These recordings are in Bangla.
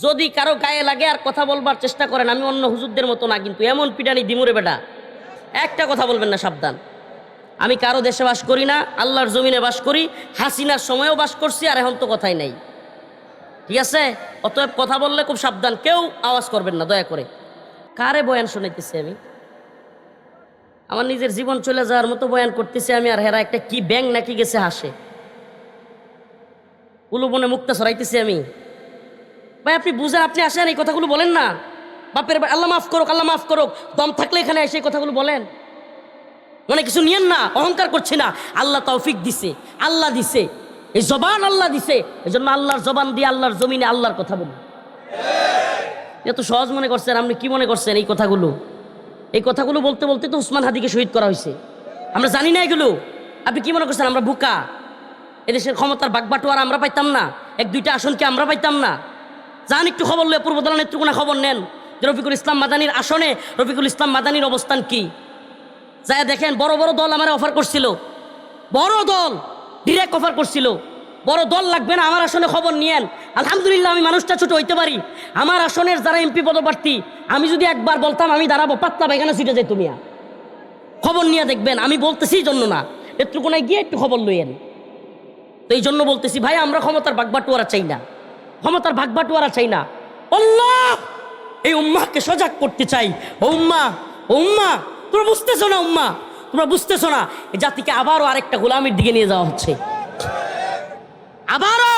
যদি কারো গায়ে লাগে আর কথা বলবার চেষ্টা করেন, আমি অন্য হুজুরদের মতো না, কিন্তু এমন পিটানি দিমুরে বেটা, একটা কথা বলবেন না, সাবধান। আমি কারো দেশে বাস করি না, আল্লাহর জমিনে বাস করি, হাসিনার সময়ও বাস করছি, আর এখন তো কথাই নেই, ঠিক আছে? অতএব কথা বললে খুব সাবধান, কেউ আওয়াজ করবেন না দয়া করে। কারে বয়ান শোনাইতেছি আমি? আমার নিজের জীবন চলে যাওয়ার মতো বয়ান করতেছি আমি, আর হেরা একটা কি ব্যাং নাকি গেছে হাসে, উলুবনে মুক্তা ছড়াইতেছি আমি। ভাই আপনি বুঝেন, আপনি আসেন, এই কথাগুলো বলেন না। বাপের আল্লাহ মাফ করুক, আল্লাহ মাফ করুক, দম থাকলে এখানে এসে এই কথাগুলো বলেন। মনে কিছু নিয়েন না, অহংকার করছি না। আল্লাহ তৌফিক দিছে, আল্লাহ দিছে, এই জবান আল্লাহ দিছে, এই জন্য আল্লাহর জবান দিয়ে আল্লাহর জমিনে আল্লাহর কথা বলি। এত সহজ মনে করছেন? আপনি কি মনে করছেন এই কথাগুলো? এই কথাগুলো বলতে বলতে তো উসমান হাদিকে শহীদ করা হয়েছে, আমরা জানি না এগুলো? আপনি কি মনে করছেন আমরা বোকা? এদেশের ক্ষমতার বাগবাটোয়ারা আমরা পাইতাম না? এক দুইটা আসনকে আমরা পাইতাম না? যান একটু খবর লয়ে পূর্বদল নেত্রকোনা খবর নেন যে রফিকুল ইসলাম মাদানির আসনে রফিকুল ইসলাম মাদানির অবস্থান কি। যায় দেখেন, বড় বড় দল আমার অফার করছিল, বড় দল ডিরেক্ট অফার করছিল, বড় দল লাগবে না, আমার আসনে খবর নিয়েন। আলহামদুলিল্লাহ আমি মানুষটা ছোট হইতে পারি, আমার আসনের যারা এমপি পদপ্রার্থী, আমি যদি একবার বলতাম আমি দাঁড়াবো, পাতলা পায়খানা সিটে যাই, তুমি খবর নিয়ে দেখবেন। আমি বলতেছি এই জন্য না, নেত্রকোনায় গিয়ে একটু খবর লইয়েন। তো এই জন্য বলতেছি ভাই, আমরা ক্ষমতার বাগবাটোয়ারা চাই না, ক্ষমতার ভাগবাটোয়ারা চাই না। আল্লাহ এই উম্মাহকে সজাগ করতে চাই। ও উম্মাহ, ও উম্মাহ, তোমরা বুঝতেছো না? উম্মাহ তোমরা বুঝতেছো না? এই জাতিকে আবারও আরেকটা গোলামির দিকে নিয়ে যাওয়া হচ্ছে। আবারও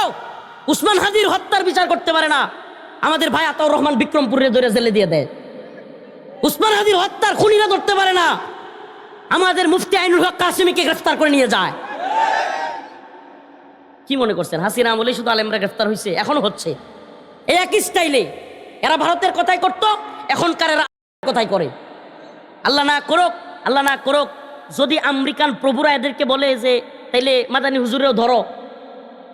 উসমান হাদির হত্যার বিচার করতে পারে না, আমাদের ভাই আতাউর রহমান বিক্রমপুরে ধরে জেলে দিয়ে দেয়। উসমান হাদির হত্যার খুনিরা ধরতে পারে না, আমাদের মুফতি আইনুল হক কাসিমিকে গ্রেফতার করে নিয়ে যায়। কি মনে করছেন হাসিনা আমলে শুধু আলেমরা গ্রেফতার হয়েছে? এখনো হচ্ছে এই একই স্টাইলে। এরা ভারতের কথাই করতো, এখনকার এরা কথাই করে। আল্লাহ না করুক, আল্লাহ না করুক, যদি আমেরিকান প্রভুরা এদেরকে বলে যে তাইলে মাদানী হুজুরেও ধরো,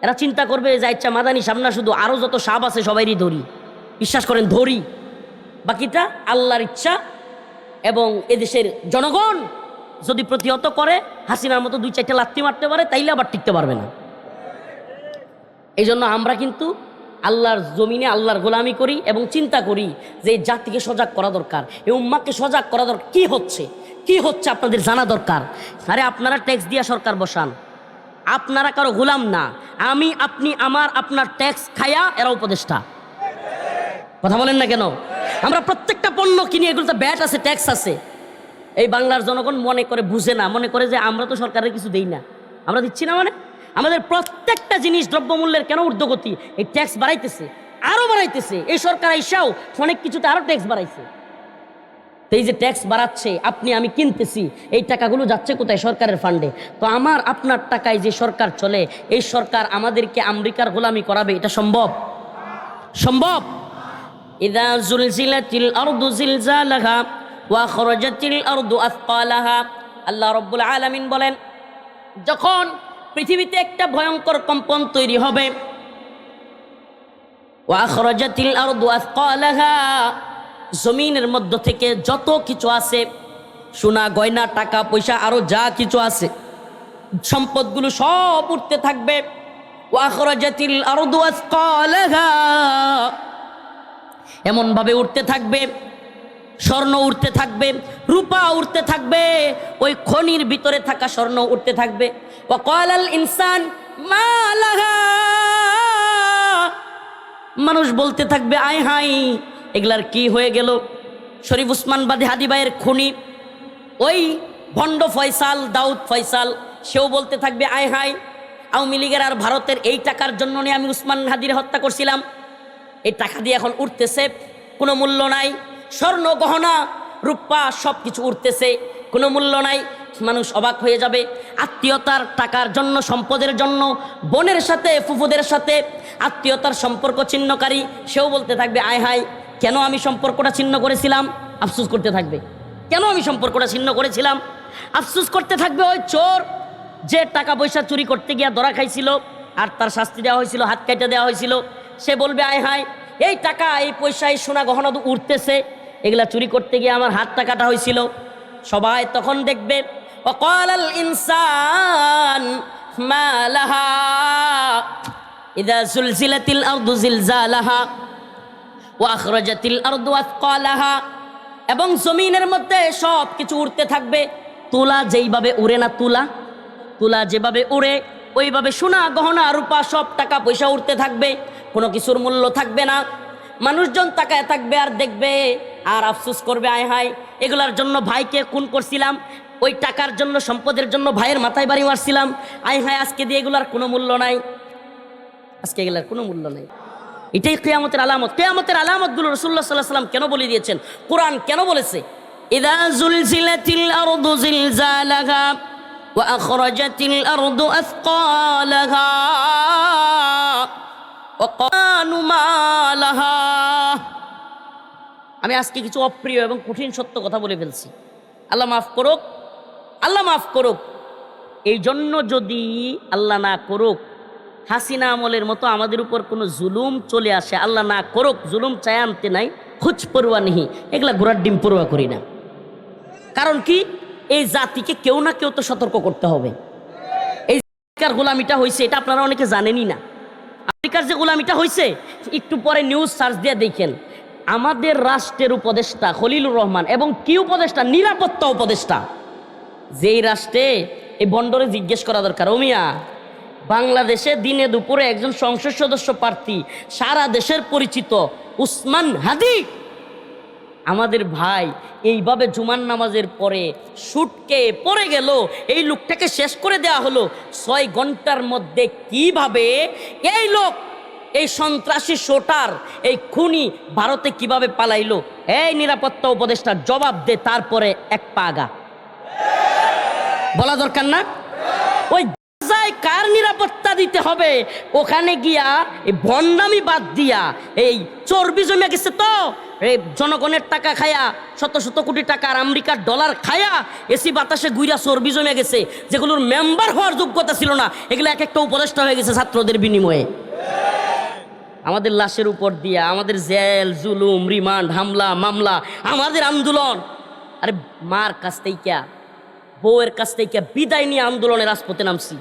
এরা চিন্তা করবে যে আচ্ছা মাদানী সামনা শুধু, আরও যত সাপ আছে সবাইরই ধরি। বিশ্বাস করেন ধরি, বাকিটা আল্লাহর ইচ্ছা। এবং এদেশের জনগণ যদি প্রতিহত করে, হাসিনার মতো দুই চারটে লাথি মারতে পারে, তাইলে আবার টিকতে পারবে না। এই জন্য আমরা কিন্তু আল্লাহর জমিনে আল্লাহর গোলামি করি এবং চিন্তা করি যে এই জাতিকে সজাগ করা দরকার, এই উম্মাকে সজাগ করা দরকার। কি হচ্ছে, কি হচ্ছে আপনাদের জানা দরকার। আরে আপনারা ট্যাক্স দিয়া সরকার বসান, আপনারা কারো গোলাম না। আমি, আপনি, আমার, আপনার ট্যাক্স খায়া এরা উপদেষ্টা। কথা বলেন না কেন? আমরা প্রত্যেকটা পণ্য কিনি, এগুলোতে ব্যাট আছে, ট্যাক্স আছে। এই বাংলার জনগণ মনে করে, বুঝে না, মনে করে যে আমরা তো সরকারের কিছু দেই না, আমরা দিচ্ছি না। মানে আমাদের প্রত্যেকটা জিনিস দ্রব্যমূল্যের কেন ঊর্ধ্বগতি? এই ট্যাক্স বাড়াইতেছে, আরো বাড়াইতেছে। এই সরকার আইসাও অনেক কিছুতে আরো ট্যাক্স বাড়াইছে। তো এই যে ট্যাক্স বাড়াচ্ছে, আপনি আমি কিনতেছি, এই টাকাগুলো যাচ্ছে কোথায়? সরকারের ফান্ডে। তো আমার আপনার টাকায় যে সরকার চলে, এই সরকার আমাদেরকে আমেরিকার গোলামি করাবে? এটা সম্ভব? সম্ভব? ইযা যুলজিলাতিল আরদু জিলজালাহা ওয়া খরাজাতিল আরদু আথকালাহা। আল্লাহ রাব্বুল আলামিন বলেন, যখন পৃথিবীতে একটা ভয়ঙ্কর কম্পন তৈরি হবে, ওয়া খরাজাতিল আরদু আথকালাহা, জমিনের মধ্য থেকে যত কিছু আছে, সোনা গয়না টাকা পয়সা আরো যা কিছু আছে, সম্পদগুলো সব উঠতে থাকবে। ওয়া খরাজাতিল আরদু আথকালাহা, এমন ভাবে উঠতে থাকবে, স্বর্ণ উঠতে থাকবে, রূপা উঠতে থাকবে, ওই খনির ভিতরে থাকা স্বর্ণ উঠতে থাকবে। ওয়া ক্বালাল ইনসান মা লাহা, মানুষ বলতে থাকবে আয় হাই এগুলার কি হয়ে গেল। শরীফ উসমান বাদী হাদি ভাইয়ের খুনি ওই ভণ্ড ফয়সাল, দাউদ ফয়সাল, সেও বলতে থাকবে আয় হাই, আওয়ামী লীগের আর ভারতের এই টাকার জন্য নিয়ে আমি উসমান হাদির হত্যা করছিলাম, এই টাকা দিয়ে এখন উঠতেছে, কোনো মূল্য নাই। স্বর্ণ গহনা রূপা সব কিছু উঠতেছে, কোনো মূল্য নাই। মানুষ অবাক হয়ে যাবে। আত্মীয়তার টাকার জন্য, সম্পদের জন্য বোনের সাথে, ফুফুদের সাথে আত্মীয়তার সম্পর্ক ছিন্নকারী, সেও বলতে থাকবে আয় হায় কেন আমি সম্পর্কটা ছিন্ন করেছিলাম। আফসোস করতে থাকবে, কেন আমি সম্পর্কটা ছিন্ন করেছিলাম। আফসোস করতে থাকবে ওই চোর, যে টাকা পয়সা চুরি করতে গিয়া ধরা খাইছিল আর তার শাস্তি দেওয়া হয়েছিল, হাত কেটে দেওয়া হয়েছিল। সে বলবে আয় হায় এই টাকা, এই পয়সা, এই সোনা গহনা তো উঠতেছে, এগুলা চুরি করতে গিয়ে আমার হাতটা কাটা হয়েছিল। সবাই তখন দেখবে ওয়াকালাল ইনসান মা লাহা ইযা যুলজিলাতিল আরদু জিলজালাহা, ওয়া আখরাজাতিল আরদু আথকালাহা, এবং জমিনের মধ্যে সব কিছু উড়তে থাকবে। তুলা যেইভাবে উড়ে না, তুলা যেভাবে উড়ে ওইভাবে সোনা গহনা রূপা সব টাকা পয়সা উড়তে থাকবে, কোনো কিছুর মূল্য থাকবে না। মানুষজন তাকায় থাকবে আর দেখবে আর আফসোস করবে, আয় হায় এগুলার জন্য ভাইকে খুন করছিলাম, ওই টাকার জন্য সম্পদের জন্য ভাইয়ের মাথায় বাড়ি মারছিলাম, আয় হায় আজকে দিয়ে এগুলার কোনো মূল্য নাই, আজকে এগুলার কোনো মূল্য নাই। এটাই কিয়ামতের আলামত। কিয়ামতের আলামতগুলো রাসূলুল্লাহ সাল্লাল্লাহু আলাইহি ওয়াসাল্লাম কেন বলে দিয়েছেন, কোরআন কেন বলেছে? ইযা যুলজিলাতিল আরদু জিলজালাহা ওয়া আখরাজাতিল আরদু আথকালাহা ওয়া ক্বালু মা লাহা। আমি আজকে কিছু অপ্রিয় এবং কঠিন সত্য কথা বলে ফেলছি, আল্লাহ মাফ করুক, আল্লাহ মাফ করুক। এই জন্য যদি আল্লাহ না করুক হাসিনা আমলের মতো আমাদের উপর কোনো জুলুম চলে আসে, আল্লাহ না করুক, জুলুম চায় আনতে নাই, খুঁজ পড়ুয়া নিহি, এগুলা ঘোড়ার ডিম পড়ুয়া করি না। কারণ কি, এই জাতিকে কেউ না কেউ তো সতর্ক করতে হবে। এই আমেরিকার গোলামিটা হয়েছে, এটা আপনারা অনেকে জানেনই না। আমেরিকার যে গোলামিটা হয়েছে, একটু পরে নিউজ সার্চ দিয়ে দেখেন, আমাদের রাষ্ট্রের উপদেষ্টা খলিলুর রহমান এবং কি উপদেষ্টা, নিরাপত্তা উপদেষ্টা, যেই রাষ্ট্রে এই বন্দরে জিজ্ঞেস করা দরকার, ও মিয়া বাংলাদেশে দিনে দুপুরে একজন সংসদ সদস্য প্রার্থী, সারা দেশের পরিচিত উসমান হাদি, আমাদের ভাই এইভাবে জুমার নামাজের পরে শুটকে পড়ে গেল, এই লোকটাকে শেষ করে দেওয়া হলো 6 ঘন্টার মধ্যে। কিভাবে এই লোক, এই সন্ত্রাসী শোটার, এই খুনি ভারতে কিভাবে পালাইলো? এই নিরাপত্তা উপদেষ্টা জবাব দে, তারপরে এক পা আগা। বলা দরকার না? ওই কার নিরাপত্তা দিতে হবে? ওখানে গিয়া এই ভণ্ডামি বাদ দিয়া এই চর্বি জমে গেছে, তো এই জনগণের টাকা খায়া, শত শত কোটি টাকার আমেরিকার ডলার খায়া এসি বাতাসে গুইরা চর্বি জমে গেছে, যেগুলোর মেম্বার হওয়ার যোগ্যতা ছিল না, এগুলো এক একটা উপদেষ্টা হয়ে গেছে ছাত্রদের বিনিময়ে। আমাদের লাশের উপর দিয়া আমাদের জেল জুলুম, রিমান্ড, হামলা মামলা, আমাদের আন্দোলন। আরে মার কাছ থেকে, বউয়ের কাছ থেকে বিদায় নিয়ে আন্দোলনের রাজপথে নামছি,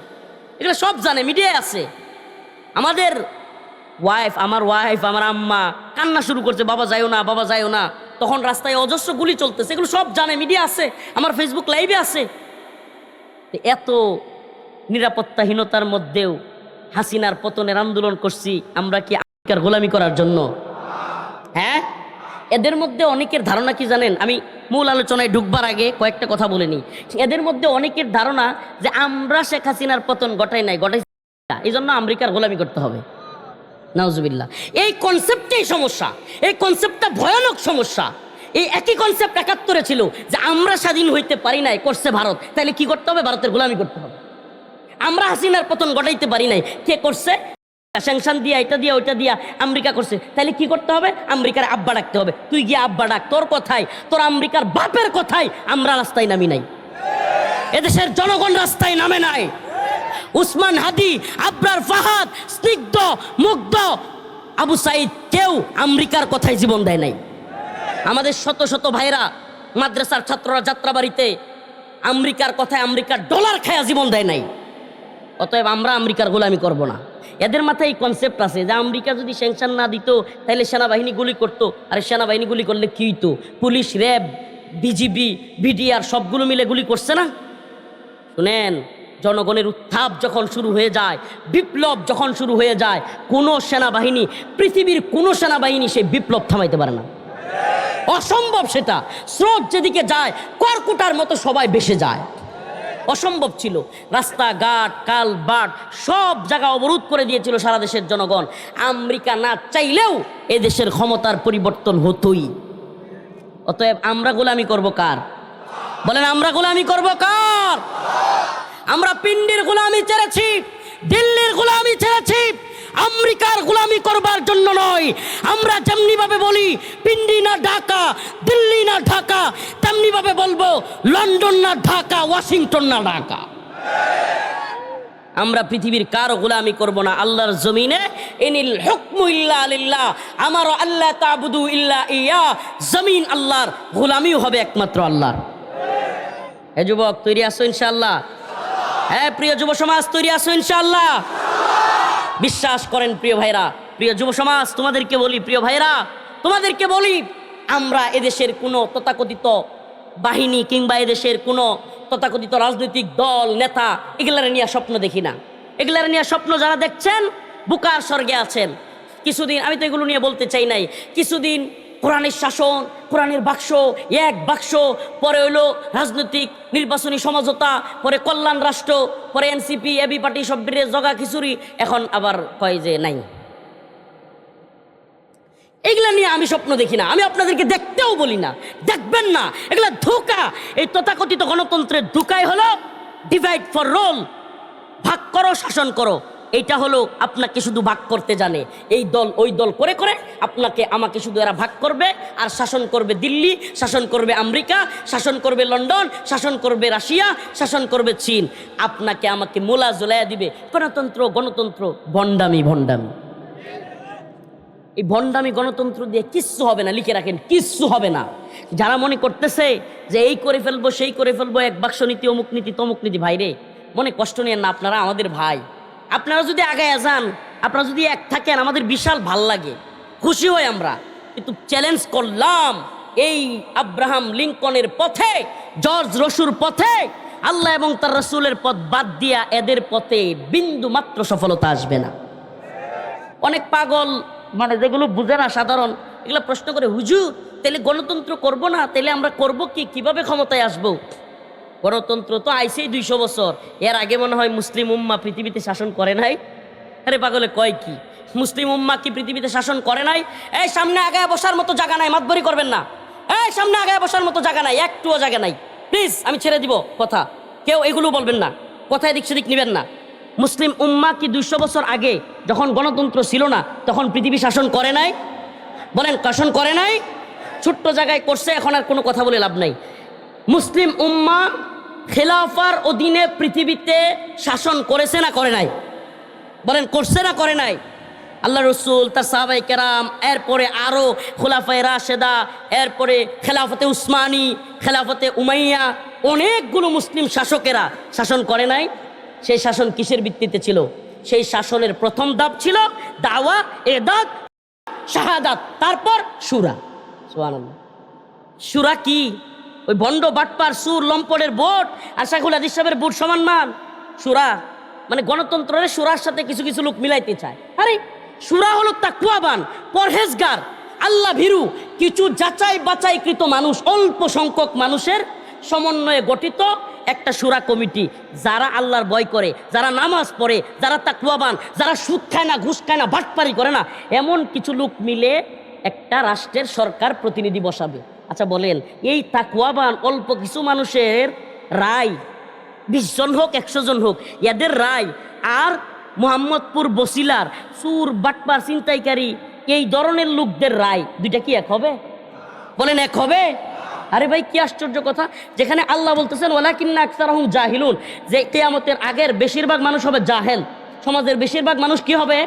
এগুলো সব জানে, মিডিয়ায় আছে। আমাদের আমার ওয়াইফ, আমার আম্মা কান্না শুরু করছে, বাবা যাইও না, বাবা যাইও না, তখন রাস্তায় অজস্র গুলি চলতেছে, এগুলো সব জানে, মিডিয়া আছে, আমার ফেসবুক লাইভে আছে। এত নিরাপত্তাহীনতার মধ্যেও হাসিনার পতনের আন্দোলন করছি আমরা কি আমেরিকার গোলামি করার জন্য? হ্যাঁ, এদের মধ্যে অনেকের ধারণা কি জানেন, আমি মূল আলোচনায় ঢুকবার আগে কয়েকটা কথা বলে নিই। এদের মধ্যে অনেকের ধারণা যে আমরা শেখ হাসিনার পতন ঘটাই এই জন্য আমেরিকার গোলামি করতে হবে। নাউজুবিল্লাহ। এই কনসেপ্টটাই সমস্যা, এই কনসেপ্টটা ভয়ানক সমস্যা। এই একই কনসেপ্ট ৭১ ছিল যে আমরা স্বাধীন হইতে পারি নাই, করছে ভারত, তাহলে কি করতে হবে? ভারতের গোলামি করতে হবে। আমরা হাসিনার পতন ঘটাইতে পারি নাই, কে করছে? স্যাংশন দিয়া, এটা দিয়া, ওইটা দিয়া আমেরিকা করছে, তাহলে কি করতে হবে? আমেরিকার আব্বা ডাকতে হবে। তুই গিয়ে আব্বা ডাক, তোর কথাই, তোর আমেরিকার বাপের কথাই আমরা রাস্তায় নামি নাই, এদেশের জনগণ রাস্তায় নামে নাই। উসমান হাদি, আবরার ফাহাদ, স্নিগ্ধ, মুগ্ধ, আবু সাইদ, কেউ আমেরিকার কথায় জীবন দেয় নাই। আমাদের শত শত ভাইরা, মাদ্রাসার ছাত্ররা যাত্রাবাড়িতে আমেরিকার কথায় আমেরিকার ডলার খায়া জীবন দেয় নাই। অতএব আমরা আমেরিকার গোলামি করব না। এদের মাথায় এই কনসেপ্ট আছে যে আমেরিকা যদি স্যাংশন না দিত তাহলে সেনাবাহিনী গুলি করতো। আরে সেনাবাহিনী গুলি করলে কি হইতো? পুলিশ, র্যাব, বিজিবি, বিডিআর সবগুলো মিলে গুলি করছে না? শুনেন, জনগণের উত্থাপ যখন শুরু হয়ে যায়, বিপ্লব যখন শুরু হয়ে যায়, কোনো সেনাবাহিনী, পৃথিবীর কোনো সেনাবাহিনী সেই বিপ্লব থামাইতে পারে না। অসম্ভব সেটা। স্রোত যেদিকে যায় কর্কুটার মতো সবাই ভেসে যায়। অসম্ভব ছিল। রাস্তাঘাট, কালভার্ট সব জায়গা অবরোধ করে দিয়েছিল সারা দেশের জনগণ। আমেরিকা না চাইলেও এ দেশের ক্ষমতার পরিবর্তন হতোই। অতএব আমরা গোলামি করব কার? বলেন, আমরা গোলামি করব কার? আমরা পিন্ডির গোলামি ছেড়েছি, দিল্লির গোলামি ছেড়েছি, আমেরিকার গোলামি করবার জন্য নয়। আমরা যেমনি ভাবে বলি পিন্ডি না ঢাকা, দিল্লি না ঢাকা, তেমনি ভাবে বলবো লন্ডন না ঢাকা, ওয়াশিংটন না ঢাকা। আমরা পৃথিবীর কারো গোলামি করব না। আল্লাহর জমিনে ইনিল হুকমু ইল্লা লিল্লাহ, আমারও আল্লাহ তাবুদু ইল্লা ইয়া, জমিন আল্লাহর, গোলামিও হবে একমাত্র আল্লাহর। হে যুবক, তৈরি আছো ইনশাআল্লাহ? হ্যাঁ প্রিয় যুব সমাজ, তৈরি আছো ইনশাআল্লাহ? বিশ্বাস করেন প্রিয় ভাইরা, প্রিয় যুব সমাজ, তোমাদেরকে বলি প্রিয় ভাইরা, তোমাদেরকে বলি, আমরা এদেশের কোনো তথাকথিত বাহিনী কিংবা এদেশের কোনো তথাকথিত রাজনৈতিক দল নেতা এগুলার নিয়ে স্বপ্ন দেখি না। এগুলার নিয়ে স্বপ্ন যারা দেখছেন বুকার স্বর্গে আছেন। কিছুদিন, আমি তো এগুলো নিয়ে বলতে চাই নাই, কিছুদিন কোরআনের শাসন, কোরআনের বাক্স, এক বাক্স, পরে হইলো রাজনৈতিক নির্বাচনী সমঝোতা, পরে কল্যাণ রাষ্ট্র, পরে এনসিপি এবি পার্টি সব জগা খিচুড়ি, এখন আবার কয় যে নাই। এগুলা নিয়ে আমি স্বপ্ন দেখি না, আমি আপনাদেরকে দেখতেও বলি না, দেখবেন না, এগুলা ধোঁকা। এই তথাকথিত গণতন্ত্রের ধোঁকাই হলো ডিভাইড ফর রোল, ভাগ করো শাসন করো। এইটা হলো আপনাকে শুধু ভাগ করতে জানে, এই দল ওই দল করে করে আপনাকে আমাকে শুধু এরা ভাগ করবে, আর শাসন করবে দিল্লি, শাসন করবে আমেরিকা, শাসন করবে লন্ডন, শাসন করবে রাশিয়া, শাসন করবে চীন। আপনাকে আমাকে মোলা জোলাইয়া দিবে। গণতন্ত্র গণতন্ত্র ভণ্ডামি ভণ্ডামি। এই ভণ্ডামি গণতন্ত্র দিয়ে কিচ্ছু হবে না, লিখে রাখেন, কিচ্ছু হবে না। যারা মনে করতেছে যে এই করে ফেলবো সেই করে ফেলবো, এক বাক্স নীতি, অমুক নীতি তমুক নীতি, ভাইরে মনে কষ্ট নিয়েন না, আপনারা আমাদের ভাই। আপনারা যদি আগায় যান, আপনারা যদি এক থাকেন, আমাদের বিশাল ভাল লাগে, খুশি হই আমরা। কিন্তু চ্যালেঞ্জ করলাম, এই আব্রাহাম লিঙ্কনের পথে, জর্জ রসুর পথে, আল্লাহ এবং তার রসুলের পথ বাদ দিয়া এদের পথে বিন্দু মাত্র সফলতা আসবে না। অনেক পাগল, মানে যেগুলো বুঝে না সাধারণ, এগুলো প্রশ্ন করে, হুজুর তাহলে গণতন্ত্র করব না, তাহলে আমরা করব কি, কিভাবে ক্ষমতায় আসবো? গণতন্ত্র তো আইসেই 200 বছর, এর আগে মনে হয় মুসলিম উম্মা পৃথিবীতে শাসন করে নাই। আরে পাগলে কয় কি, মুসলিম উম্মা কি পৃথিবীতে শাসন করে নাই? এই সামনে আগায় বসার মতো জায়গা নাই, মাতবরি করবেন না। এই সামনে আগায় বসার মতো জায়গা নাই, একটুও জায়গা নাই। প্লিজ, আমি ছেড়ে দিব কথা, কেউ এগুলো বলবেন না, কথা এদিক সেদিক নেবেন না। মুসলিম উম্মা কি 200 বছর আগে যখন গণতন্ত্র ছিল না তখন পৃথিবী শাসন করে নাই? বলেন, শাসন করে নাই? ছোট্ট জায়গায় করছে, এখন আর কোনো কথা বলে লাভ নাই। মুসলিম উম্মা খেলাফার অধীনে পৃথিবীতে শাসন করেছে না করে নাই? বলেন, করছে না করে নাই? আল্লাহ রসুল, তার সাহাবায়ে কেরাম, এরপরে আরও খোলাফায়ে রাশেদা, এরপরে খেলাফতে উসমানী, খেলাফতে উমাইয়া, অনেকগুলো মুসলিম শাসকেরা শাসন করে নাই? সেই শাসন কিসের ভিত্তিতে ছিল? সেই শাসনের প্রথম ধাপ ছিল দাওয়া, এদাত, শাহাদাত, তারপর শুরা। সুবহানাল্লাহ। শুরা কি? ওই ভণ্ড বাটপার সুর লম্পটের ভোট আর শাইখুল হাদিস সাহেবের ভোট সমান মান? শুরা মানে গণতন্ত্রের শুরার সাথে কিছু কিছু লোক মিলাইতে চায়। আরে শুরা হলো তাকওয়াবান, পরহেজগার, আল্লাহ ভীরু কিছু যাচাই বাছাইকৃত মানুষ, অল্প সংখ্যক মানুষের সমন্বয়ে গঠিত একটা শুরা কমিটি। যারা আল্লাহর ভয় করে, যারা নামাজ পড়ে, যারা তাকওয়াবান, যারা সুদ খায় না, ঘুষ খায় না, বাটপারি করে না, এমন কিছু লোক মিলে একটা রাষ্ট্রের সরকার প্রতিনিধি বসাবে। আচ্ছা বলেন, এই তাকওয়াবান অল্প কিছু মানুষের রায়, 20 জন হোক 100 জন হোক, এদের রায় আর মোহাম্মদপুর বসিলার সুর বাটপার ছিনতাইকারী এই ধরনের লোকদের রায়, দুইটা কি এক হবে? বলেন, এক হবে? আরে ভাই, কি আশ্চর্য কথা! যেখানে আল্লাহ বলতেছেন ওয়ালাকিন্না আকসারহুম জাহিলুন, যে কিয়ামতের আগের বেশিরভাগ মানুষ হবে জাহেল, সমাজের বেশিরভাগ মানুষ কি হবে?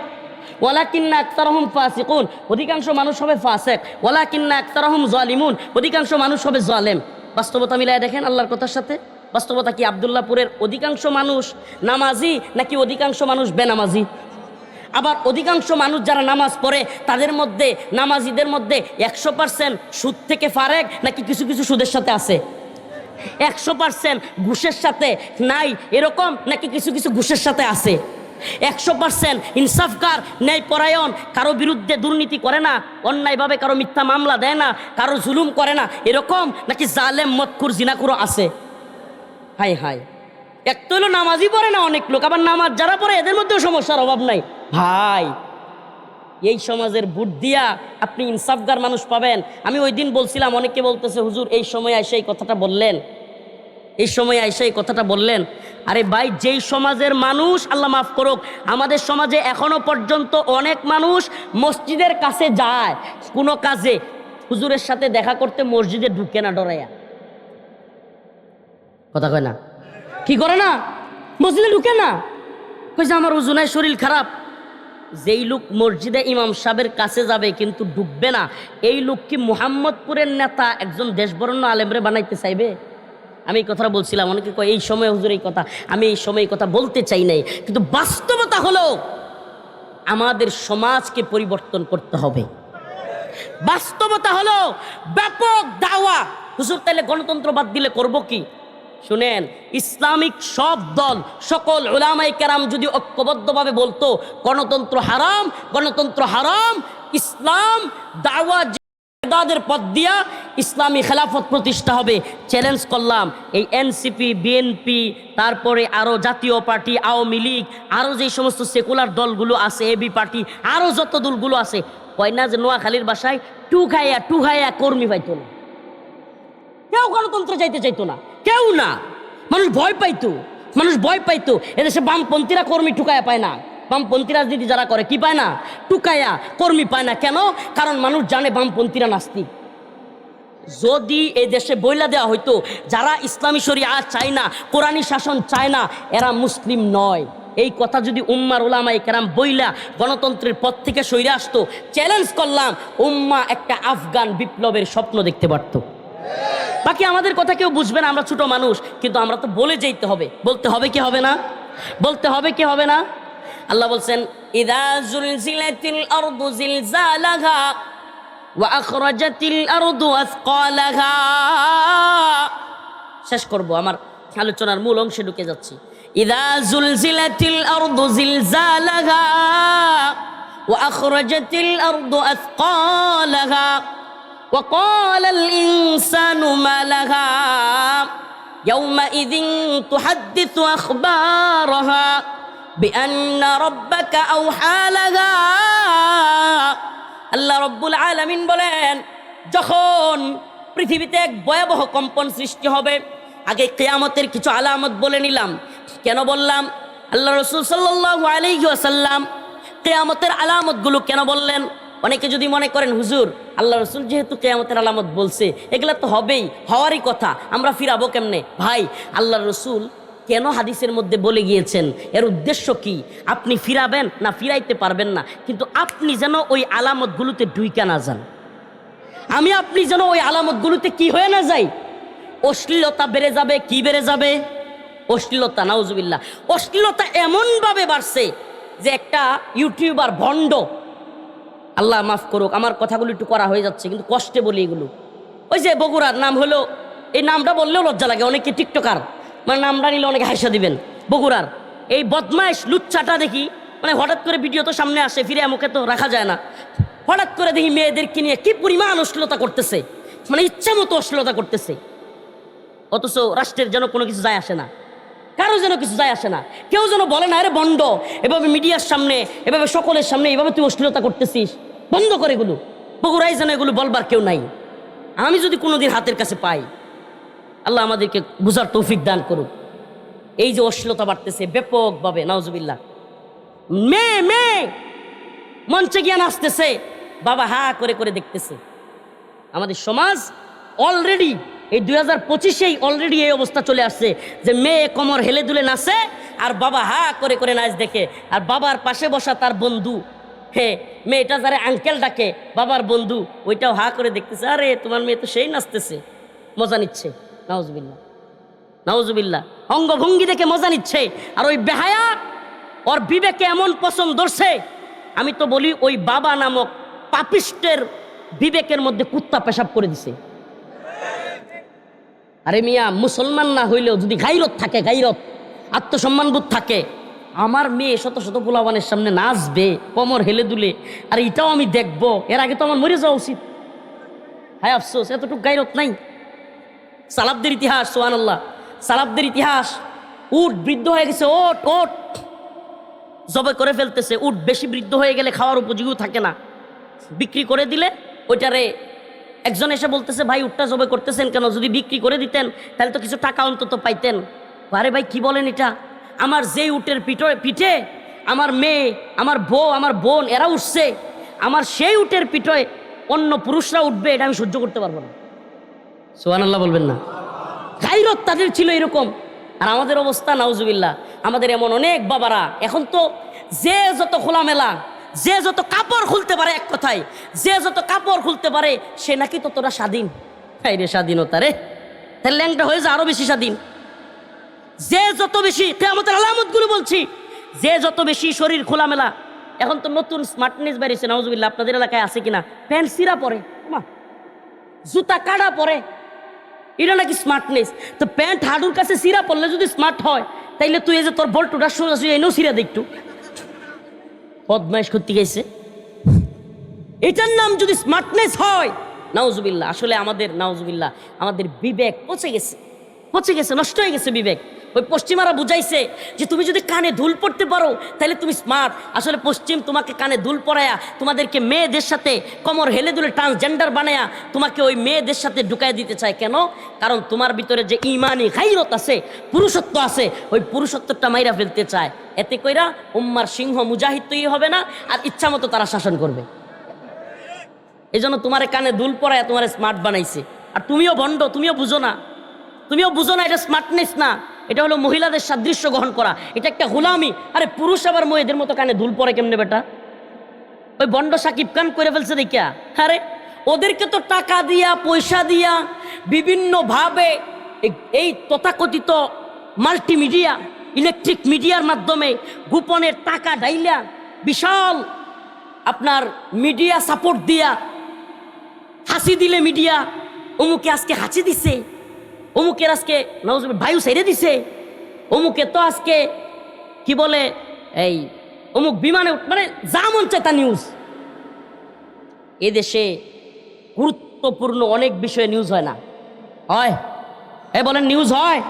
ওয়ালাকিন্না আকসারহুম ফাসিকুন, অধিকাংশ মানুষ হবে ফাসিক। ওয়ালাকিন্না আকসারহুম জালিমুন, অধিকাংশ মানুষ হবে জালেম। বাস্তবতা মিলায় দেখেন আল্লাহর কথার সাথে। বাস্তবতা কি আব্দুল্লাহপুরের অধিকাংশ মানুষ নামাজি নাকি অধিকাংশ মানুষ বেনামাজি? আবার অধিকাংশ মানুষ যারা নামাজ পড়ে তাদের মধ্যে, নামাজিদের মধ্যে 100% সুদ থেকে ফারেক নাকি কিছু কিছু সুদের সাথে আছে? 100% ঘুষের সাথে নাই এরকম নাকি কিছু কিছু ঘুষের সাথে আছে? 100% ইনসাফকার, ন্যায় পরায়ণ, কারো বিরুদ্ধে দুর্নীতি করে না, অন্যায়ভাবে কারো মিথ্যা মামলা দেয় না, কারো জুলুম করে না, এরকম নাকি জালেম, মদকুর, জিনাকুরও আছে? হাই হাই, এক তো হলো নামাজই পড়ে না অনেক লোক, আবার নামাজ যারা পড়ে এদের মধ্যেও সমস্যার অভাব নাই। ভাই, এই সমাজের ভোট দিয়া আপনি ইনসাফগার মানুষ পাবেন। আমি ওই দিন বলছিলাম, অনেকে বলতেছে হুজুর এই সময় এসে এই কথাটা বললেন, এই সময় এসে এই কথাটা বললেন। আরে ভাই, যেই সমাজের মানুষ, আল্লাহ মাফ করুক, আমাদের সমাজে এখনো পর্যন্ত অনেক মানুষ মসজিদের কাছে যায় কোনো কাজে, হুজুরের সাথে দেখা করতে মসজিদে ঢুকে না, ডরাইয়া। কথা কয় না? কি করে না? মসজিদে ঢুকে না, কইছে আমার হুজুরের শরীর খারাপ। যেই লোক মসজিদে ইমাম সাহেবের কাছে যাবে কিন্তু ঢুকবে না, এই লোক কি মুহাম্মদপুরের নেতা একজন দেশবরেণ্য আলেমরে বানাইতে চাইবে? আমি এই কথাটা বলছিলাম, অনেকে কয় এই সময় হুজুর এই কথা, আমি এই সময় এই কথা বলতে চাই নাই, কিন্তু বাস্তবতা হলো আমাদের সমাজকে পরিবর্তন করতে হবে। বাস্তবতা হলো ব্যাপক দাওয়া। হুজুর তাইলে গণতন্ত্র বাদ দিলে করব কি? শুনেন, ইসলামিক সব দল, সকল উলামায়ে কেরাম যদি ঐক্যবদ্ধভাবে বলতো গণতন্ত্র হারাম, গণতন্ত্র হারাম, ইসলাম দাওয়া জিহাদের পথ দিয়া ইসলামী খেলাফত প্রতিষ্ঠা হবে, চ্যালেঞ্জ করলাম। এই এনসিপি, বিএনপি, তারপরে আরও জাতীয় পার্টি, আওয়ামী লীগ, আরও যে সমস্ত সেকুলার দলগুলো আছে, এবি পার্টি, আরও যত দলগুলো আছে, কয় না যে নোয়াখালীর বাসায় টু খাইয়া কর্মী পাইতো না, কেউ গণতন্ত্র যাইতে চাইতো না, কেউ না। মানুষ ভয় পাইতো। এদেশে বামপন্থীরা কর্মী টুকায়া পায় না, বামপন্থী রাজনীতি যারা করে কি পায় না? টুকায়া কর্মী পায় না। কেন? কারণ মানুষ জানে বামপন্থীরা নাস্তিক। যদি এই দেশে বইলা দেওয়া হইতো যারা ইসলামী শরিয়া চায় না, কোরআনী শাসন চায় না, এরা মুসলিম নয়, এই কথা যদি উম্মার উলামায়ে কেরাম বইলা গণতন্ত্রের পথ থেকে সইরে আসতো, চ্যালেঞ্জ করলাম, উম্মা একটা আফগান বিপ্লবের স্বপ্ন দেখতে পারতো। বাকি আমাদের কথা কেউ বুঝবে না, আমরা ছোট মানুষ, কিন্তু আমরা তো বলে যেতে হবে। বলতে হবে কি হবে না? বলতে হবে কি হবে না? আল্লাহ বলছেন, ইযা যুলজিলাতিল আরদু জিলজালাহা ওয়া আখরাজাতিল আরদু আসকালাহা। শেষ করব, আমার আলোচনার মূল অংশে ঢুকে যাচ্ছি। ইযা যুলজিলাতিল আরদু জিলজালাহা ওয়া আখরাজাতিল আরদু আসকালাহা وقال الإنسان ما لها يومئذ تحدث أخبارها بأن ربك أوحى لها। আল্লাহ রব্বুল আলামিন বলেন, যখন পৃথিবীতে এক ভয়াবহ কম্পন সৃষ্টি হবে, আগে কিয়ামতের কিছু আলামত বলে নিলাম। কেন বললাম? আল্লাহ রাসূল সাল্লাল্লাহু আলাইহি ওয়াসাল্লাম কিয়ামতের আলামতগুলো কেন বললেন? অনেকে যদি মনে করেন, হুজুর আল্লাহ রাসূল যেহেতু কিয়ামতের আলামত বলছে, এগুলা তো হবেই, হওয়ারই কথা, আমরা ফিরাবো কেমনে? ভাই, আল্লাহ রাসূল কেন হাদিসের মধ্যে বলে গিয়েছেন, এর উদ্দেশ্য কি? আপনি ফিরাবেন না ফিরাইতে পারবেন না, কিন্তু আপনি যেন ওই আলামতগুলোতে ঢুইকা না যান। আপনি যেন ওই আলামতগুলোতে কি হয়ে না যাই? অশ্লীলতা বেড়ে যাবে। কি বেড়ে যাবে? অশ্লীলতা। নাউজুবিল্লাহ। অশ্লীলতা এমনভাবে বাড়ছে যে একটা ইউটিউবার ভণ্ড, আল্লাহ মাফ করুক, আমার কথাগুলো একটু করা হয়ে যাচ্ছে কিন্তু কষ্টে বলি এগুলো। ওই যে বগুড়ার নাম হলো, এই নামটা বললেও লজ্জা লাগে, অনেকে টিকটকার, মানে নামটা নিলে অনেকে হাসা দিবেন। বগুড়ার এই বদমাইশ লুচ্চাটা দেখি, মানে হঠাৎ করে ভিডিও তো সামনে আসে, ফিরে মুখে তো রাখা যায় না, হঠাৎ করে দেখি মেয়েদেরকে নিয়ে কি পরিমাণ অশ্লীলতা করতেছে, মানে ইচ্ছা মতো অশ্লীলতা করতেছে। অথচ রাষ্ট্রের যেন কোনো কিছু যায় আসে না, কারো যেন কিছু যায় আসে না, কেউ যেন বলে না, আরে বন্ড, এভাবে মিডিয়ার সামনে, এভাবে সকলের সামনে এভাবে তুই অশ্লীলতা করতেছিস, বন্ধ করে এগুলো। বগুড়ায় যেন এগুলো বলবার কেউ নাই। আমি যদি কোনোদিন হাতের কাছে পাই, আল্লাহ আমাদেরকে বুঝার তৌফিক দান করুক। এই যে অশ্লীলতা বাড়তেছে ব্যাপকভাবে, নাউজুবিল্লাহ। মেয়ে মঞ্চে গিয়ে নাচতেছে, বাবা হা করে করে দেখতেছে। আমাদের সমাজ অলরেডি এই 2025-এই অলরেডি এই অবস্থা চলে আসছে যে মেয়ে কোমর হেলে দুলে নাচে আর বাবা হা করে করে নাচ দেখে, আর বাবার পাশে বসা তার বন্ধু, মেয়েটা যারা আঙ্কেল ডাকে, বাবার বন্ধু, ওইটাও হা করে দেখতেছে, আরে তোমার মেয়ে তো সেই নাচতেছে, মজা নিচ্ছে। নাউজুবিল্লাহ, নাউজুবিল্লাহ। অঙ্গভঙ্গি দেখে মজা নিচ্ছে। আর ওই বেহায়া, ওর বিবেকে এমন পছন্দ ধরছে, আমি তো বলি ওই বাবা নামক পাপিষ্টের বিবেকের মধ্যে কুত্তা পেশাব করে দিছে। আরে মিয়া, মুসলমান না হইলেও যদি গাইরত থাকে, গাইরত, আত্মসম্মানবোধ থাকে, আমার মেয়ে শত শত পোলাবানের সামনে নাচবে কোমর হেলে দুলে, আর এটাও আমি দেখবো, এর আগে তো আমার মরে যাওয়া উচিত। হায় আফসোস, এতটুকু গাইরত নাই। সালাফদের ইতিহাস, সুবহানাল্লাহ, সালাফদের ইতিহাস, উট বৃদ্ধ হয়ে গেছে, ওট জবাই করে ফেলতেছে। উট বেশি বৃদ্ধ হয়ে গেলে খাওয়ার উপযোগীও থাকে না, বিক্রি করে দিলে ওইটারে একজন এসে বলতেছে, ভাই উটটা জবাই করতেছেন কেন? যদি বিক্রি করে দিতেন তাহলে তো কিছু টাকা অন্তত পাইতেন। আরে ভাই কি বলেন এটা? আমার যে উটের পিঠে আমার মেয়ে, আমার বউ, আমার বোন এরা উঠছে, আমার সেই উটের পিঠে অন্য পুরুষরা উঠবে, এটা আমি সহ্য করতে পারবো না। সুবহানাল্লাহ বলবেন না? গায়রত তাদের ছিল এরকম। আর আমাদের অবস্থা, নাউজুবিল্লাহ, আমাদের এমন অনেক বাবারা, এখন তো যে যত খোলামেলা, যে যত কাপড় খুলতে পারে, এক কথায় যে যত কাপড় খুলতে পারে সে নাকি ততটা স্বাধীন। হাই রে স্বাধীনতা রে, তাহলে ল্যাংটা হয়ে যায় আরো বেশি স্বাধীন। যে যত বেশি, কিয়ামতের আলামতগুলো বলছি, যে যত বেশি শরীর খোলামেলা, এখন তো নতুন স্মার্টনেস বেরিয়েছে, নাউজুবিল্লাহ, আপনাদের এলাকায় আছে কিনা, প্যান্ট সিরা পরে, জুতা কাটা পরে, এটা নাকি স্মার্টনেস। তো প্যান্ট হাডুর কাছে সিরা পড়লে যদি স্মার্ট হয়, তাইলে তুই এই যে তোর বল্টুটা সোজাসুজি এনেও সিরা দে একটু, বদমাইশ করতে গেছে। এটার নাম যদি স্মার্টনেস হয়, নাউজুবিল্লাহ, আসলে আমাদের নাউজুবিল্লাহ আমাদের বিবেক পচে গেছে, নষ্ট হয়ে গেছে বিবেক। ওই পশ্চিমারা বুঝাইছে যে তুমি যদি কানে দুল পড়তে পারো তাহলে তুমি স্মার্ট। আসলে পশ্চিম তোমাকে কানে দুল পরায়া তোমাদেরকে মেয়েদের সাথে কমর হেলে দুলে ট্রান্সজেন্ডার বানায়া তোমাকে ওই মেয়েদের সাথে ঢুকাই দিতে চায়। কেন? কারণ তোমার ভিতরে যে ইমানি গায়রত আছে, পুরুষত্ব আছে, ওই পুরুষত্বটা মাইরা ফেলতে চায়। এতে কইরা উম্মার সিংহ মুজাহিদ তৈরি হবে না, আর ইচ্ছা মতো তারা শাসন করবে। এই জন্য তোমার কানে দুল পরায়া তোমার স্মার্ট বানাইছে। আর তুমিও ভণ্ড, তুমিও বুঝো না, এটা স্মার্টনেস না, এটা হলো মহিলাদের সাদৃশ্য গ্রহণ করা, এটা একটা গোলামি। আরে পুরুষ আবার মেয়েদের মতো কানে দুল পরে কেমনে বেটা? ওই বন্ড সাকিব খান করে ফেলছে দেখিয়া। আরে ওদেরকে তো টাকা দিয়া পয়সা দিয়া বিভিন্নভাবে এই তথাকথিত মাল্টিমিডিয়া ইলেকট্রিক মিডিয়ার মাধ্যমে গোপনের টাকা ডাইলা বিশাল আপনার মিডিয়া সাপোর্ট দিয়া, হাসি দিলে মিডিয়া অমুকে আজকে হাসি দিছে, অমুকের আজকে বায়ু ছেড়ে দিছে, অমুকে তো আজকে কি বলে এই অমুক বিমানে, মানে যা মন চায় তা নিউজ। এদেশে গুরুত্বপূর্ণ অনেক বিষয়ে নিউজ হয় না, হয়? বলেন নিউজ হয়?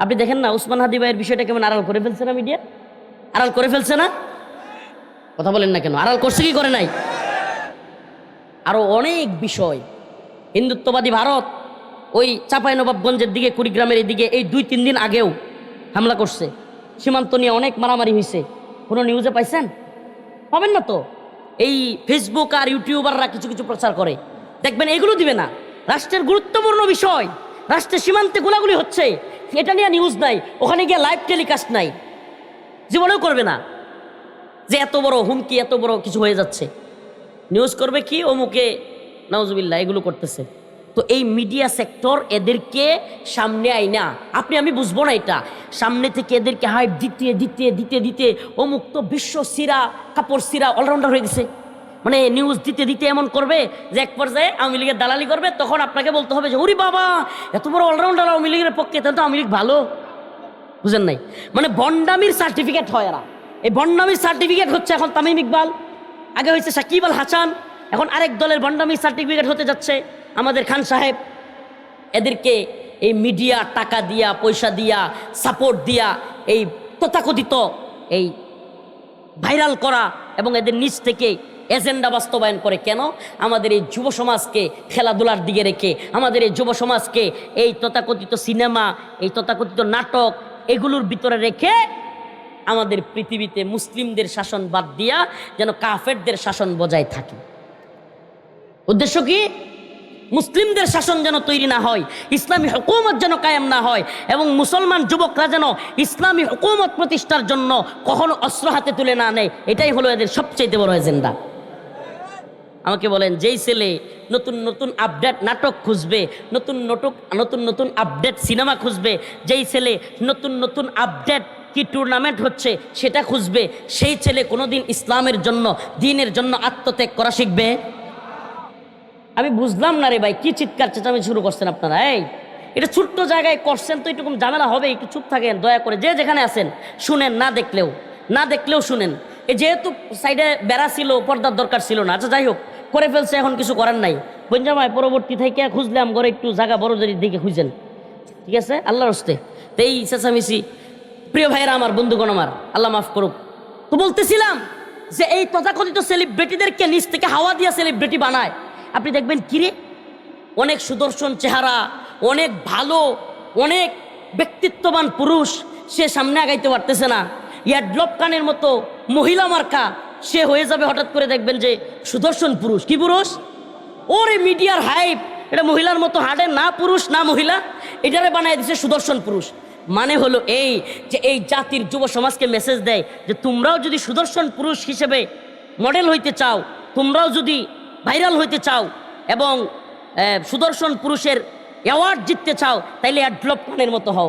আপনি দেখেন না উসমান হাদি ভাইয়ের বিষয়টা কেমন আড়াল করে ফেলছে না মিডিয়া? আড়াল করে ফেলছে না? কথা বলেন না কেন? আড়াল করছে কি করে নাই? আরো অনেক বিষয়। হিন্দুত্ববাদী ভারত ওই চাঁপাইনবাবগঞ্জের দিকে, কুড়িগ্রামের এদিকে এই 2-3 দিন আগেও হামলা করছে, সীমান্ত নিয়ে অনেক মারামারি হয়েছে। কোনো নিউজে পাইছেন? পাবেন না তো। এই ফেসবুক আর ইউটিউবাররা কিছু কিছু প্রচার করে, দেখবেন এগুলো দিবে না। রাষ্ট্রের গুরুত্বপূর্ণ বিষয়, রাষ্ট্রের সীমান্তে গোলাগুলি হচ্ছে, এটা নিয়ে নিউজ নাই, ওখানে গিয়ে লাইভ টেলিকাস্ট নাই, জীবনেও করবে না। যে এত বড় হুমকি, এত বড় কিছু হয়ে যাচ্ছে, নিউজ করবে কি অমুকে নাউজুবিল্লাহ এগুলো করতেছে। তো এই মিডিয়া সেক্টর এদেরকে সামনে আইনা, আমি বুঝবো না এটা, সামনে থেকে এদেরকে হাইপ দিতে দিতে দিতে দিতে অমুক তো বিশ্ব সিরা কাপড় সিরা অলরাউন্ডার হয়ে গেছে। মানে নিউজ দিতে দিতে এমন করবে যে এক পর্যায়ে আওয়ামী লীগের দালালি করবে, তখন আপনাকে বলতে হবে যে ওরে বাবা এত বড় অলরাউন্ডার আওয়ামী লীগের পক্ষে, তাহলে তো আওয়ামী লীগ ভালো। বুঝেন নাই? মানে বন্ডামির সার্টিফিকেট হয় এরা। এই বন্ডামির সার্টিফিকেট হচ্ছে এখন তামিম ইকবাল, আগে হয়েছে সাকিব আল হাসান, এখন আরেক দলের বন্ডামির সার্টিফিকেট হতে যাচ্ছে আমাদের খান সাহেব। এদেরকে এই মিডিয়া টাকা দিয়া, পয়সা দিয়া, সাপোর্ট দিয়া এই তথাকথিত এই ভাইরাল করা এবং এদের নিচ থেকে এজেন্ডা বাস্তবায়ন করে। কেন? আমাদের এই যুব সমাজকে খেলাধুলার দিকে রেখে, আমাদের এই যুব সমাজকে এই তথাকথিত সিনেমা, এই তথাকথিত নাটক এগুলোর ভিতরে রেখে আমাদের পৃথিবীতে মুসলিমদের শাসন বাদ দিয়া যেন কাফেরদের শাসন বজায় থাকে। উদ্দেশ্য কি? মুসলিমদের শাসন যেন তৈরি না হয়, ইসলামী হুকুমত যেন কায়েম না হয়, এবং মুসলমান যুবকরা যেন ইসলামী হুকুমত প্রতিষ্ঠার জন্য কখনো অস্ত্র হাতে তুলে না নেয়। এটাই হলো এদের সবচেয়ে বড় এজেন্ডা। আমাকে বলেন, যেই ছেলে নতুন নতুন আপডেট নাটক খুঁজবে, নতুন নতুন আপডেট সিনেমা খুঁজবে, যেই ছেলে নতুন নতুন আপডেট কি টুর্নামেন্ট হচ্ছে সেটা খুঁজবে, সেই ছেলে কোনোদিন ইসলামের জন্য, দ্বীনের জন্য আত্মত্যাগ করা শিখবে? আমি বুঝলাম না রে ভাই, কি চিৎকার চেঁচামেচি শুরু করছেন আপনারা? এটা ছোট্ট জায়গায় করছেন তো একটু ঝামেলা হবে, একটু চুপ থাকেন দয়া করে। যে যেখানে আছেন শুনেন, না দেখলেও শুনেন। যেহেতু সাইডে বেড়া ছিল, পর্দার দরকার ছিল না, আচ্ছা যাই হোক, করে ফেলছে, এখন কিছু করার নাই। বঞ্জামায় পরবর্তী থেকে খুঁজলাম ঘরে একটু জায়গা বড় দিকে খুঁজেন, ঠিক আছে? আল্লাহর হস্তে। তো এই চেঁচামেচি, প্রিয় ভাইয়েরা আমার, বন্ধুগণ আমার, আল্লাহ মাফ করুক। তো বলতেছিলাম যে এই তথাকথিত সেলিব্রিটিদেরকে নিচ থেকে হাওয়া দিয়া সেলিব্রিটি বানায়। আপনি দেখবেন কিরে, অনেক সুদর্শন চেহারা, অনেক ভালো, অনেক ব্যক্তিত্ববান পুরুষ, সে সামনে আগাইতে পারতেছে না। ইয়াডলপ কানের মতো মহিলা মার্কা সে হয়ে যাবে, হঠাৎ করে দেখবেন যে সুদর্শন পুরুষ। কি পুরুষ? ওরে মিডিয়ার হাইপ, এটা মহিলার মতো হাঁটে না, পুরুষ না মহিলা, এটারে বানায় দিচ্ছে সুদর্শন পুরুষ। মানে হলো এই যে এই জাতির যুব সমাজকে মেসেজ দেয় যে তোমরাও যদি সুদর্শন পুরুষ হিসেবে মডেল হইতে চাও, তোমরাও যদি ভাইরাল হইতে চাও এবং সুদর্শন পুরুষের অ্যাওয়ার্ড জিততে চাও, তাইলে অ্যাডলপ খানের মতো হও।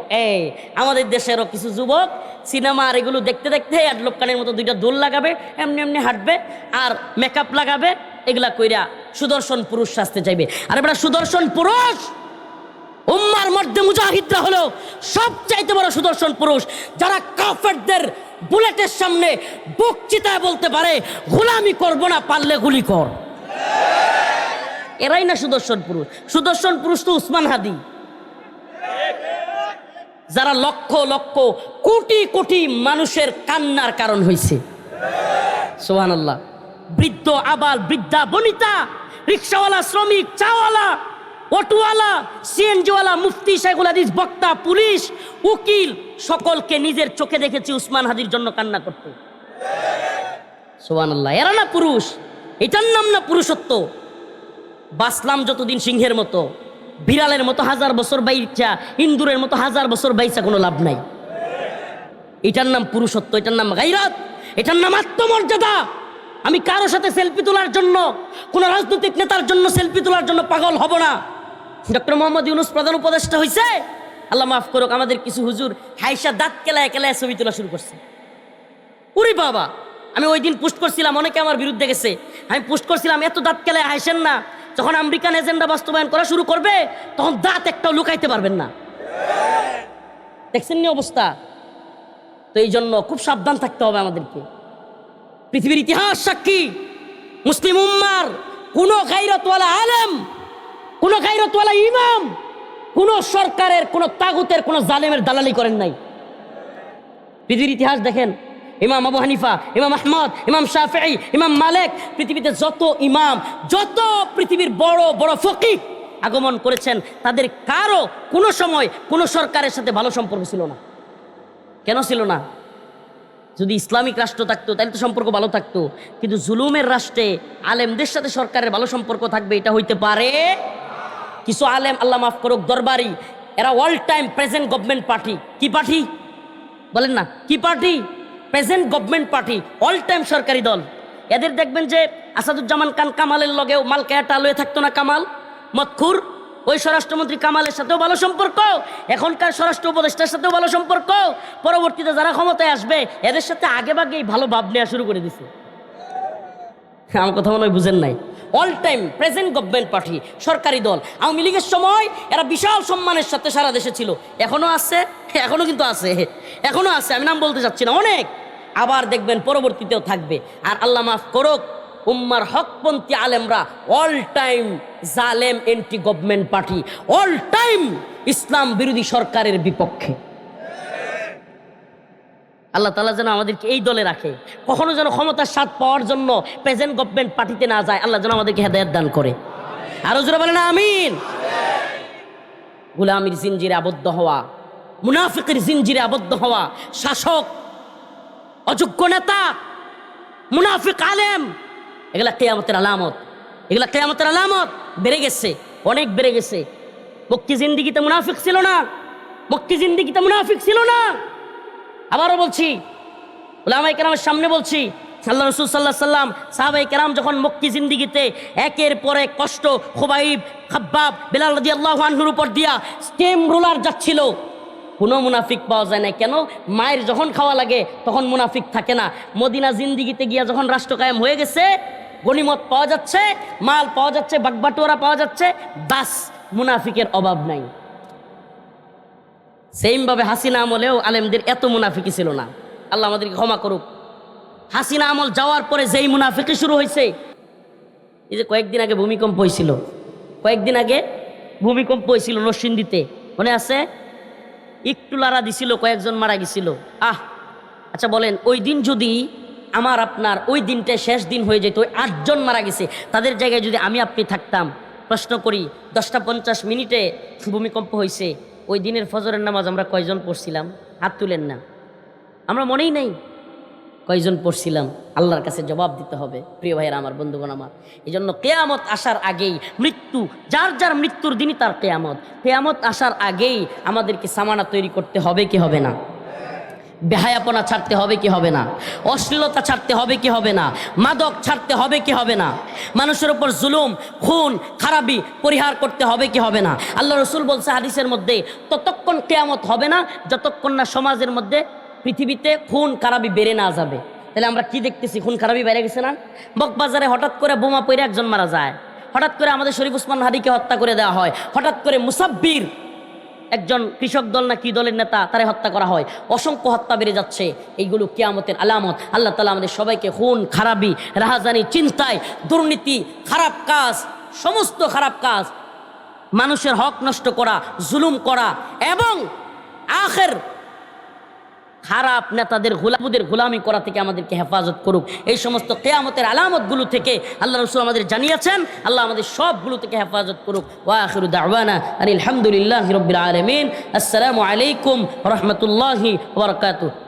আমাদের দেশেরও কিছু যুবক সিনেমা আর এগুলো দেখতে দেখতে অ্যাডলব খানের মতো দুইটা দোল লাগাবে, এমনি এমনি হাঁটবে আর মেকআপ লাগাবে, এগুলা কইরা সুদর্শন পুরুষ সাজতে চাইবে। আর এবার সুদর্শন পুরুষ উম্মার মধ্যে মুজাহিদরা হলো সবচাইতে বড় সুদর্শন পুরুষ, যারা কাফেরদের বুলেটের সামনে বুক চিতায় বলতে পারে গোলামি করব না, পারলে গুলি কর। এরাই না সুদর্শন পুরুষ। সুদর্শন পুরুষ তো উসমান হাদি, যারা লক্ষ লক্ষ কোটি কোটি মানুষের কান্নার কারণ হয়েছে। সুবহানাল্লাহ। বৃদ্ধ আবাল বৃদ্ধা বনিতা, রিক্সাওয়ালা শ্রমিক, চাওয়ালা, অটোওয়ালা, সিএনজিওয়ালা, মুফতি, শাইখুল হাদিস, বক্তা, পুলিশ, উকিল, সকলকে নিজের চোখে দেখেছি উসমান হাদির জন্য কান্না করতে। সুবহানাল্লাহ। এরা না পুরুষ, এটার নাম না পুরুষত্ব। বাসলাম যতদিন সিংহের মতো, বিড়ালের মতো 1000 বছর বাইচা, ইন্দুরের মতো 1000 বছর বাইচা কোনো লাভ নাই। এটার নাম পুরুষত্ব, এটার নাম গায়রাত, এটার নাম আত্মমর্যাদা। আমি কারোর সাথে সেলফি তোলার জন্য, কোন রাজনৈতিক নেতার জন্য সেলফি তোলার জন্য পাগল হব না। ডক্টর মোহাম্মদ ইউনূস প্রধান উপদেষ্টা হয়েছে, আল্লাহ মাফ করুক, আমাদের কিছু হুজুর হাইসা দাঁত কেলায় কেলায় ছবি তোলা শুরু করছে। উরি বাবা, আমি ওই দিন পোস্ট করছিলাম, অনেকে আমার বিরুদ্ধে গেছে। আমি পোস্ট করছিলাম এত দাঁত কেলায় হাসেন না, যখন আমেরিকান এজেন্ডা বাস্তবায়ন করা শুরু করবে তখন দাঁত একটাও লুকাইতে পারবেন না। দেখছেন নি অবস্থা? তো এই জন্য খুব সাবধান থাকতে হবে আমাদেরকে। পৃথিবীর ইতিহাস সাক্ষী, মুসলিম উম্মার কোন গায়রতওয়ালা আলেম, কোন গায়রতওয়ালা ইমাম, কোন সরকারের, কোন তাগুতের, কোন জালেমের দালালি করেন নাই। পৃথিবীর ইতিহাস দেখেন, ইমাম আবু হানিফা, ইমাম আহমদ, ইমাম শাফিঈ, ইমাম মালিক, পৃথিবীতে যত ইমাম, যত পৃথিবীর বড় বড় ফকিহ আগমন করেছেন, তাদের কারো কোনো সময় কোনো সরকারের সাথে ভালো সম্পর্ক ছিল না। কেন ছিল না? যদি ইসলামিক রাষ্ট্র থাকতো তাহলে তো সম্পর্ক ভালো থাকতো, কিন্তু জুলুমের রাষ্ট্রে আলেমদের সাথে সরকারের ভালো সম্পর্ক থাকবে এটা হইতে পারে? কিছু আলেম, আল্লাহ মাফ করুক, দরবারি, এরা all time present government party. কি পার্টি বলেন না? কি party? Present government party, all time সরকারি দল। এদের দেখবেন যে আসাদুজ্জামান খান কামালের লগেও মালকায়াটা লয়ে থাকতো না, কামাল মতখুর, ওই স্বরাষ্ট্রমন্ত্রী কামালের সাথেও ভালো সম্পর্ক, এখনকার স্বরাষ্ট্র উপদেষ্টার সাথেও ভালো সম্পর্ক, পরবর্তীতে যারা ক্ষমতায় আসবে এদের সাথে আগে ভাগেই ভালো ভাব নেওয়া শুরু করে দিছে। আমার কথা মনে হয় বুঝেন নাই। All time present government party, সরকারি দল। আওয়ামী লীগের সময় এরা বিশাল সম্মানের সাথে সারা দেশে ছিল, এখনো আছে, এখনো কিন্তু আছে, এখনো আছে, আমি নাম বলতে চাচ্ছি না, অনেক। আবার দেখবেন পরবর্তীতেও থাকবে। আর আল্লাহ মাফ করুক, উম্মার হকপন্থী আলেমরা অল টাইম জালেম anti government party, all time ইসলাম বিরোধী সরকারের বিপক্ষে। আল্লাহ তাআলা যেন আমাদেরকে এই দলে রাখে, কখনো যেন ক্ষমতার স্বাদ পাওয়ার জন্য প্রেজেন্ট গভর্নমেন্ট পার্টিতে না যায়। আল্লাহ যেন আমাদেরকে হেদায়েত দান করে। আরো জোরে বলেন আমিন। গোলামির জিনজিরে আবদ্ধ হওয়া, মুনাফিকের জিনজিরে আবদ্ধ হওয়া, শাসক, অযোগ্য নেতা, মুনাফিক আলেম, এগুলা কিয়ামতের আলামত, এগুলা কিয়ামতের আলামত। বেড়ে গেছে, অনেক বেড়ে গেছে। মক্কি জিন্দিগিতে মুনাফিক ছিল না, মক্কি জিন্দিগিতে মুনাফিক ছিল না। আবারও বলছি, উলামায়ে কেরামের সামনে বলছি, আল্লাহ রাসূল সাল্লাল্লাহু আলাইহি সাল্লাম, সাহাবায়ে কেরাম যখন মক্কি জিন্দিগিতে একের পর এক কষ্ট, খুবাইব, খাব্বাব, বিলাল রাদিয়াল্লাহু আনহুর উপর দিয়া স্টেম রোলার যাচ্ছিল, কোনো মুনাফিক পাওয়া যায় না। কেন? মায়ের যখন খাওয়া লাগে তখন মুনাফিক থাকে না। মদিনা জিন্দিগিতে গিয়া যখন রাষ্ট্র কায়েম হয়ে গেছে, গনিমত পাওয়া যাচ্ছে, মাল পাওয়া যাচ্ছে, বাগবাটোয়ারা পাওয়া যাচ্ছে, বাস মুনাফিকের অভাব নাই। সেইমভাবে হাসিনা আমলেও আলেমদের এত মুনাফিকি ছিল না। আল্লাহ আমাদেরকে ক্ষমা করুক। হাসিনা আমল যাওয়ার পরে যেই মুনাফিকি শুরু হয়েছে, এই যে কয়েকদিন আগে ভূমিকম্প হয়েছিল, কয়েকদিন আগে ভূমিকম্প হয়েছিল নরসিংদীতে, মনে আছে? একটু লাড়া দিছিল, কয়েকজন মারা গেছিল। আচ্ছা বলেন, ওই দিন যদি আমার আপনার ওই দিনটা শেষ দিন হয়ে যেত, ওই 8 জন মারা গেছে, তাদের জায়গায় যদি আমি আপনি থাকতাম, প্রশ্ন করি 10:50 ভূমিকম্প হয়েছে, ওই দিনের ফজরের নামাজ আমরা কয়জন পড়ছিলাম? হাত তুলেন না, আমরা মনেই নাই কয়জন পড়ছিলাম। আল্লাহর কাছে জবাব দিতে হবে প্রিয় ভাইয়েরা আমার, বন্ধুগণ আমার। এই জন্য কেয়ামত আসার আগেই, মৃত্যু, যার যার মৃত্যুর দিনই তার কেয়ামত, কেয়ামত আসার আগেই আমাদেরকে সামানা তৈরি করতে হবে কি হবে না? বেহায়াপনা ছাড়তে হবে কি হবে না? অশ্লীলতা ছাড়তে হবে কি হবে না? মাদক ছাড়তে হবে কি হবে না? মানুষের উপর জুলুম, খুন, খারাপি পরিহার করতে হবে কি হবে না? আল্লাহ রসুল বলছে হাদিসের মধ্যে, ততক্ষণ কিয়ামত হবে না যতক্ষণ না সমাজের মধ্যে পৃথিবীতে খুন খারাপি বেড়ে না যাবে। তাহলে আমরা কি দেখতেছি? খুন খারাপি বেড়ে গেছে না? বকবাজারে হঠাৎ করে বোমা পড়ে একজন মারা যায়, হঠাৎ করে আমাদের শরীফ ওসমান হাদিকে হত্যা করে দেওয়া হয়, হঠাৎ করে মুসাব্বির একজন কৃষক দল না কি দলের নেতা তারে হত্যা করা হয়, অসংখ্য হত্যা বেড়ে যাচ্ছে। এইগুলো কিয়ামতের আলামত। আল্লাহ তাআলা আমাদের সবাইকে খুন খারাপি, রাহাজানি, চিন্তায়, দুর্নীতি, খারাপ কাজ, সমস্ত খারাপ কাজ, মানুষের হক নষ্ট করা, জুলুম করা এবং আখের খারাপ নেতাদের গোলামি করা থেকে আমাদেরকে হেফাজত করুক। এই সমস্ত কিয়ামতের আলামতগুলো থেকে আল্লাহ রাসূল আমাদের জানিয়েছেন, আল্লাহ আমাদের সবগুলো থেকে হেফাজত করুক। ওয়া আখিরু দাওয়ানা আলহামদুলিল্লাহি রাব্বিল আলামিন। আসসালামু আলাইকুম ওয়া রাহমাতুল্লাহি ওয়া বারাকাতুহু।